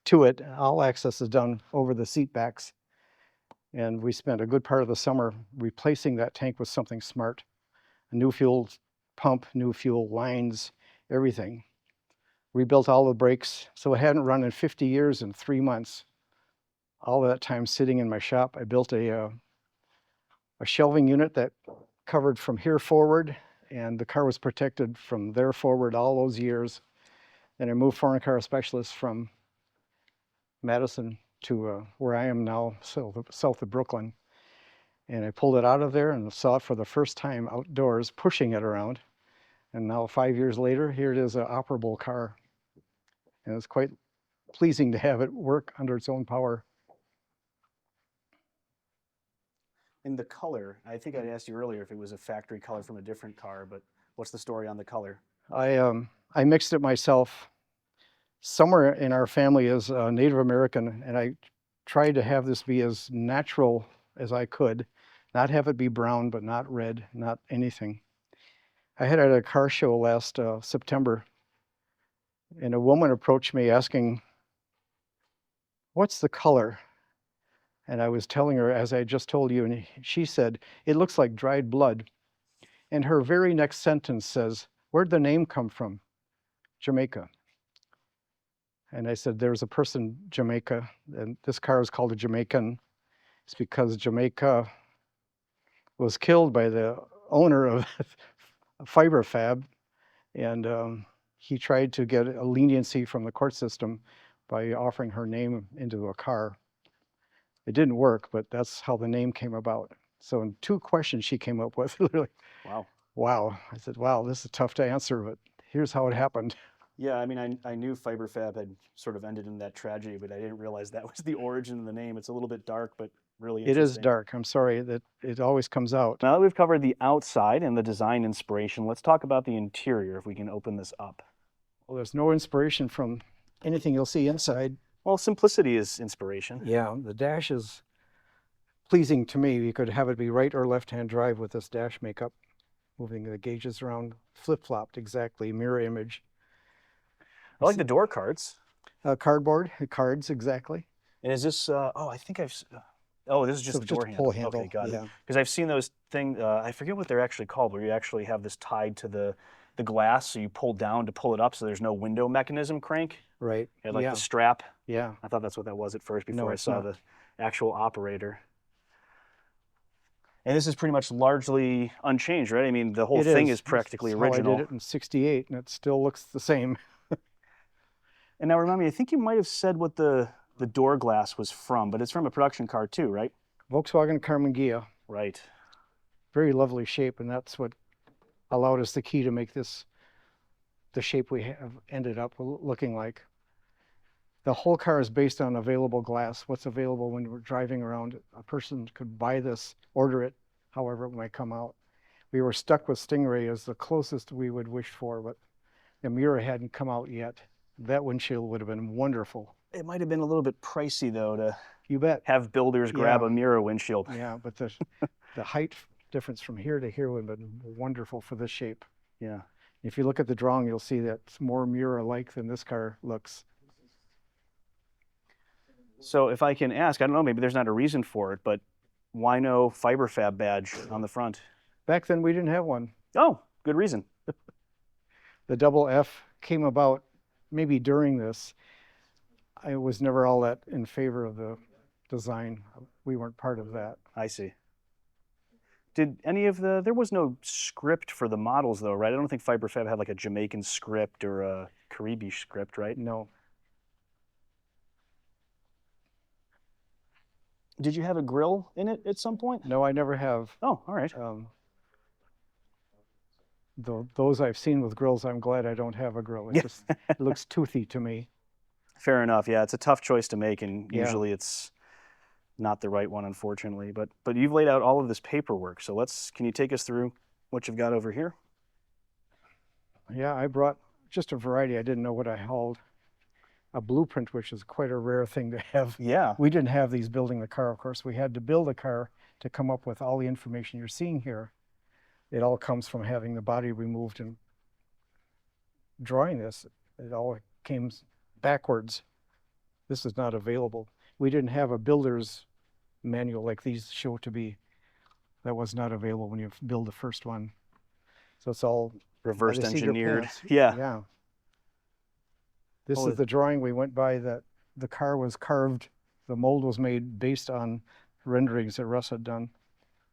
to it, all access is done over the seat backs. And we spent a good part of the summer replacing that tank with something smart. A new fuel pump, new fuel lines, everything. Rebuilt all the brakes. So it hadn't run in 50 years in 3 months. All that time sitting in my shop, I built a shelving unit that covered from here forward, and the car was protected from there forward all those years. Then I moved foreign car specialist from Madison to where I am now, south of Brooklyn. And I pulled it out of there and saw it for the first time outdoors, pushing it around. And now 5 years later, here it is, an operable car. And it's quite pleasing to have it work under its own power. And the color, I think I'd asked you earlier if it was a factory color from a different car, but what's the story on the color? I mixed it myself. Somewhere in our family is Native American, and I tried to have this be as natural as I could, not have it be brown, but not red, not anything. I had at a car show last September, and a woman approached me asking, "What's the color?" And I was telling her, as I just told you, and she said, "It looks like dried blood." And her very next sentence says, "Where'd the name come from?" Jamaica. And I said, "There's a person, Jamaica, and this car is called a Jamaican. It's because Jamaica was killed by the owner of Fiberfab, and he tried to get a leniency from the court system by offering her name into a car. It didn't work, but that's how the name came about. So in 2 questions she came up with, literally. Wow. Wow. I said, wow, this is tough to answer, but here's how it happened. Yeah, I mean, I knew Fiberfab had sort of ended in that tragedy, but I didn't realize that was the origin of the name. It's a little bit dark, but really It interesting. is dark. I'm sorry that it always comes out. Now that we've covered the outside and the design inspiration, let's talk about the interior, if we can open this up. Well, there's no inspiration from anything you'll see inside. Well, simplicity is inspiration. Yeah, the dash is pleasing to me. You could have it be right or left-hand drive with this dash makeup, moving the gauges around, flip-flopped exactly, mirror image. I like the door cards. Cardboard, cards, exactly. And is this, oh, I think oh, this is just So the just door a pull handle. handle, Okay, got it. yeah. Because I've seen those things, I forget what they're actually called, where you actually have this tied to the glass, so you pull down to pull it up, so there's no window mechanism crank. Right, You had like yeah, the strap. yeah. I thought that's what that was at first before No, I it's saw not. the actual operator. And this is pretty much largely unchanged, right? I mean, the whole It thing is. is practically That's how original. I did it in '68, and it still looks the same. And now remind me, I think you might have said what the door glass was from, but it's from a production car too, right? Volkswagen Carmen Ghia, Right. very lovely shape, and that's what allowed us the key to make this the shape we have ended up looking like. The whole car is based on available glass, what's available when we're driving around. A person could buy this, order it, however it might come out. We were stuck with Stingray as the closest we would wish for, but the mirror hadn't come out yet. That windshield would have been wonderful. It might have been a little bit pricey though to You bet. have builders grab Yeah. a mirror windshield. Yeah, but the height difference from here to here would have been wonderful for this shape. Yeah. If you look at the drawing, you'll see that it's more mirror-like than this car looks. So if I can ask, I don't know, maybe there's not a reason for it, but why no Fiberfab badge on the front? Back then, we didn't have one. Oh, good reason. The double F came about maybe during this. I was never all that in favor of the design. We weren't part of that. I see. Did any of there was no script for the models though, right? I don't think Fiberfab had like a Jamaican script or a Caribbean script, right? No. Did you have a grill in it at some point? No, I never have. Oh, all right. Those I've seen with grills, I'm glad I don't have a grill. It just it looks toothy to me. Fair enough. Yeah, it's a tough choice to make, and Yeah. usually it's not the right one, unfortunately. But you've laid out all of this paperwork, so can you take us through what you've got over here? Yeah, I brought just a variety. I didn't know what I hauled. A blueprint, which is quite a rare thing to have. Yeah. We didn't have these building the car, of course. We had to build a car to come up with all the information you're seeing here. It all comes from having the body removed and drawing this. It all came backwards. This is not available. We didn't have a builder's manual like these show to be. That was not available when you build the first one. So it's all Reverse by the seat of your engineered. pants. Yeah. Yeah. This Oh, is the drawing we went by. That the car was carved, the mold was made based on renderings that Russ had done.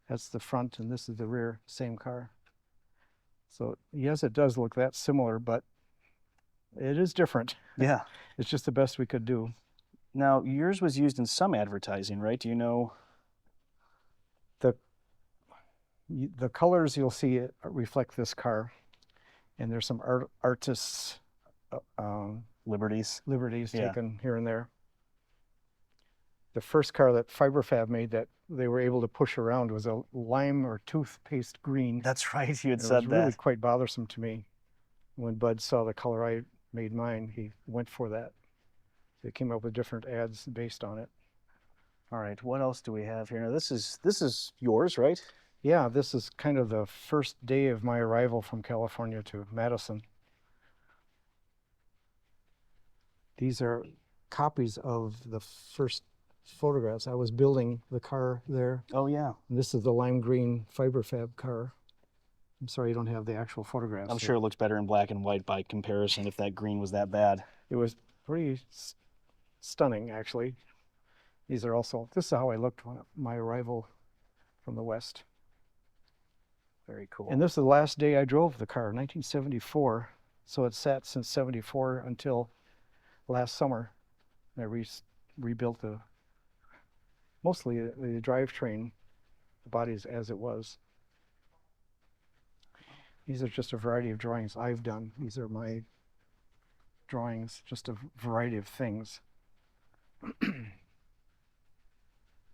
That's the front and this is the rear, same car. So yes, it does look that similar, but it is different. Yeah. It's just the best we could do. Now, yours was used in some advertising, right? Do you know? The colors you'll see reflect this car, and there's some artists' Liberties. liberties Yeah. taken here and there. The first car that Fiberfab made that they were able to push around was a lime or toothpaste green. That's right. You had It was said really that. quite bothersome to me. When Bud saw the color I made mine, he went for that. They came up with different ads based on it. All right. What else do we have here? Now, this is yours, right? Yeah, this is kind of the first day of my arrival from California to Madison. These are copies of the first photographs. I was building the car there. Oh yeah. And this is the lime green Fiberfab car. I'm sorry you don't have the actual photographs. I'm here. sure it looks better in black and white by comparison if that green was that bad. It was pretty stunning, actually. These are also, this is how I looked when my arrival from the West. Very cool. And this is the last day I drove the car, 1974. So it sat since 74 until last summer. I rebuilt mostly the drivetrain, the bodies as it was. These are just a variety of drawings I've done. These are my drawings, just a variety of things.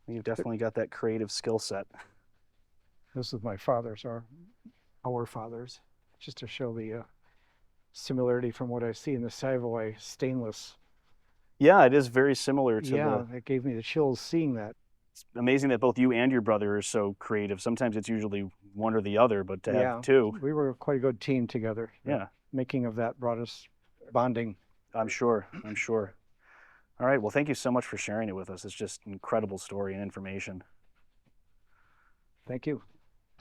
You've definitely got that creative skill set. This is my father's, our father's, just to show the similarity from what I see in the Savoy stainless. Yeah, it is very similar to Yeah, it gave me the chills seeing that. It's amazing that both you and your brother are so creative. Sometimes it's usually one or the other, but to have two. We were quite a good team together. Yeah. The making of that brought us bonding. I'm sure. All right, well, thank you so much for sharing it with us. It's just an incredible story and information. Thank you.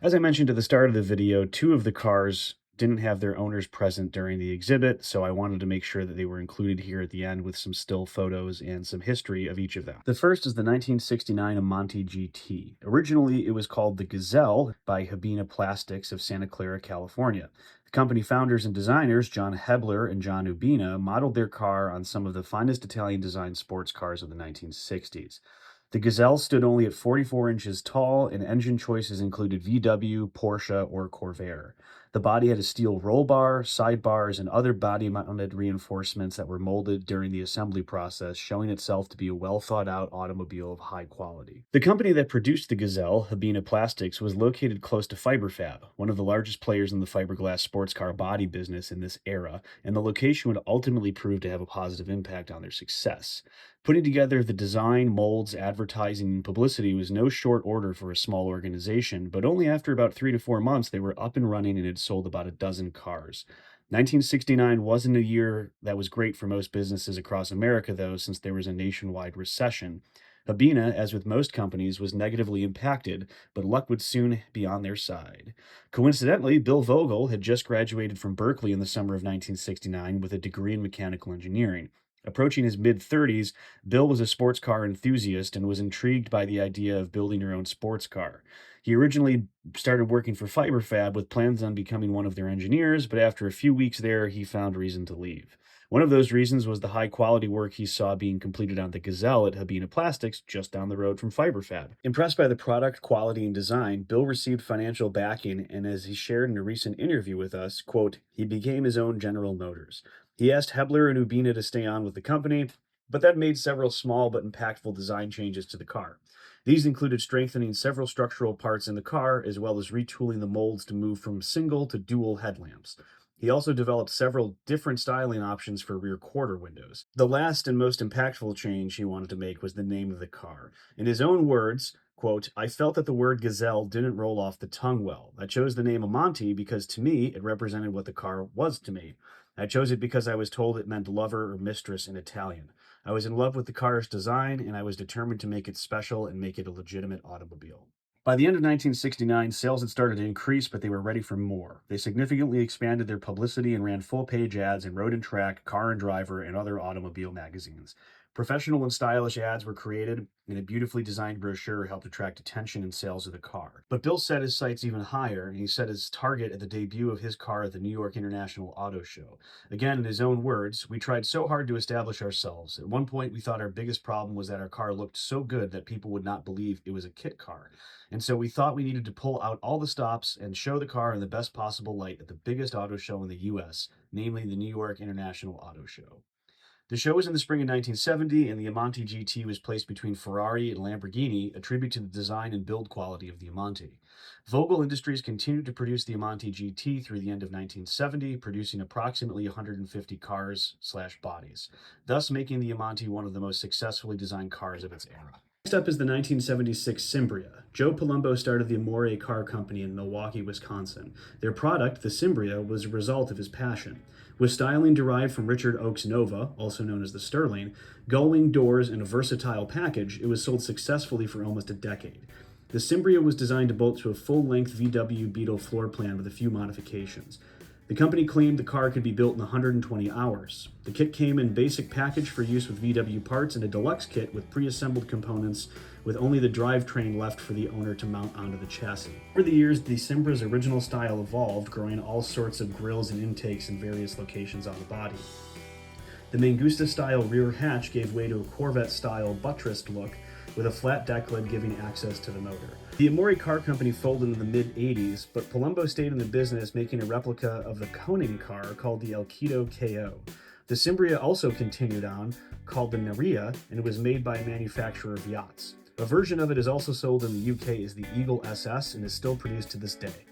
As I mentioned at the start of the video, two of the cars didn't have their owners present during the exhibit, so I wanted to make sure that they were included here at the end with some still photos and some history of each of them. The first is the 1969 Amante GT. Originally, it was called the Gazelle by Habina Plastics of Santa Clara, California. The company founders and designers, John Hebler and John Ubina, modeled their car on some of the finest Italian-designed sports cars of the 1960s. The Gazelle stood only at 44 inches tall, and engine choices included VW, Porsche, or Corvair. The body had a steel roll bar, side bars, and other body-mounted reinforcements that were molded during the assembly process, showing itself to be a well-thought-out automobile of high quality. The company that produced the Gazelle, Habina Plastics, was located close to Fiberfab, one of the largest players in the fiberglass sports car body business in this era, and the location would ultimately prove to have a positive impact on their success. Putting together the design, molds, advertising, and publicity was no short order for a small organization, but only after about 3 to 4 months they were up and running and had sold about a dozen cars. 1969 wasn't a year that was great for most businesses across America, though, since there was a nationwide recession. Habina, as with most companies, was negatively impacted, but luck would soon be on their side. Coincidentally, Bill Vogel had just graduated from Berkeley in the summer of 1969 with a degree in mechanical engineering. Approaching his mid-30s, Bill was a sports car enthusiast and was intrigued by the idea of building your own sports car. He originally started working for Fiberfab with plans on becoming one of their engineers, but after a few weeks there, he found reason to leave. One of those reasons was the high-quality work he saw being completed on the Gazelle at Habina Plastics just down the road from Fiberfab. Impressed by the product, quality, and design, Bill received financial backing, and as he shared in a recent interview with us, quote, he became his own General Motors. He asked Hebler and Ubina to stay on with the company, but that made several small but impactful design changes to the car. These included strengthening several structural parts in the car, as well as retooling the molds to move from single to dual headlamps. He also developed several different styling options for rear quarter windows. The last and most impactful change he wanted to make was the name of the car. In his own words, quote, I felt that the word Gazelle didn't roll off the tongue well. I chose the name Amante because to me, it represented what the car was to me. I chose it because I was told it meant lover or mistress in Italian. I was in love with the car's design, and I was determined to make it special and make it a legitimate automobile. By the end of 1969, sales had started to increase, but they were ready for more. They significantly expanded their publicity and ran full-page ads in Road and Track, Car and Driver, and other automobile magazines. Professional and stylish ads were created, and a beautifully designed brochure helped attract attention and sales of the car. But Bill set his sights even higher, and he set his target at the debut of his car at the New York International Auto Show. Again, in his own words, we tried so hard to establish ourselves. At one point, we thought our biggest problem was that our car looked so good that people would not believe it was a kit car. And so we thought we needed to pull out all the stops and show the car in the best possible light at the biggest auto show in the U.S., namely the New York International Auto Show. The show was in the spring of 1970, and the Amante GT was placed between Ferrari and Lamborghini, a tribute to the design and build quality of the Amante. Vogel Industries continued to produce the Amante GT through the end of 1970, producing approximately 150 cars/bodies, thus making the Amante one of the most successfully designed cars of its era. Next up is the 1976 Cimbria. Joe Palumbo started the Amore Car Company in Milwaukee, Wisconsin. Their product, the Cimbria, was a result of his passion. With styling derived from Richard Oak's Nova, also known as the Sterling, gull-wing doors, and a versatile package, it was sold successfully for almost a decade. The Cimbria was designed to bolt to a full-length VW Beetle floor plan with a few modifications. The company claimed the car could be built in 120 hours. The kit came in basic package for use with VW parts and a deluxe kit with pre-assembled components with only the drivetrain left for the owner to mount onto the chassis. Over the years, the Simbra's original style evolved, growing all sorts of grills and intakes in various locations on the body. The Mangusta-style rear hatch gave way to a Corvette-style buttressed look with a flat deck lid giving access to the motor. The Amori Car Company folded in the mid-80s, but Palumbo stayed in the business making a replica of the Koning car called the Elkido KO. The Cimbria also continued on, called the Nerea, and it was made by a manufacturer of yachts. A version of it is also sold in the UK as the Eagle SS and is still produced to this day.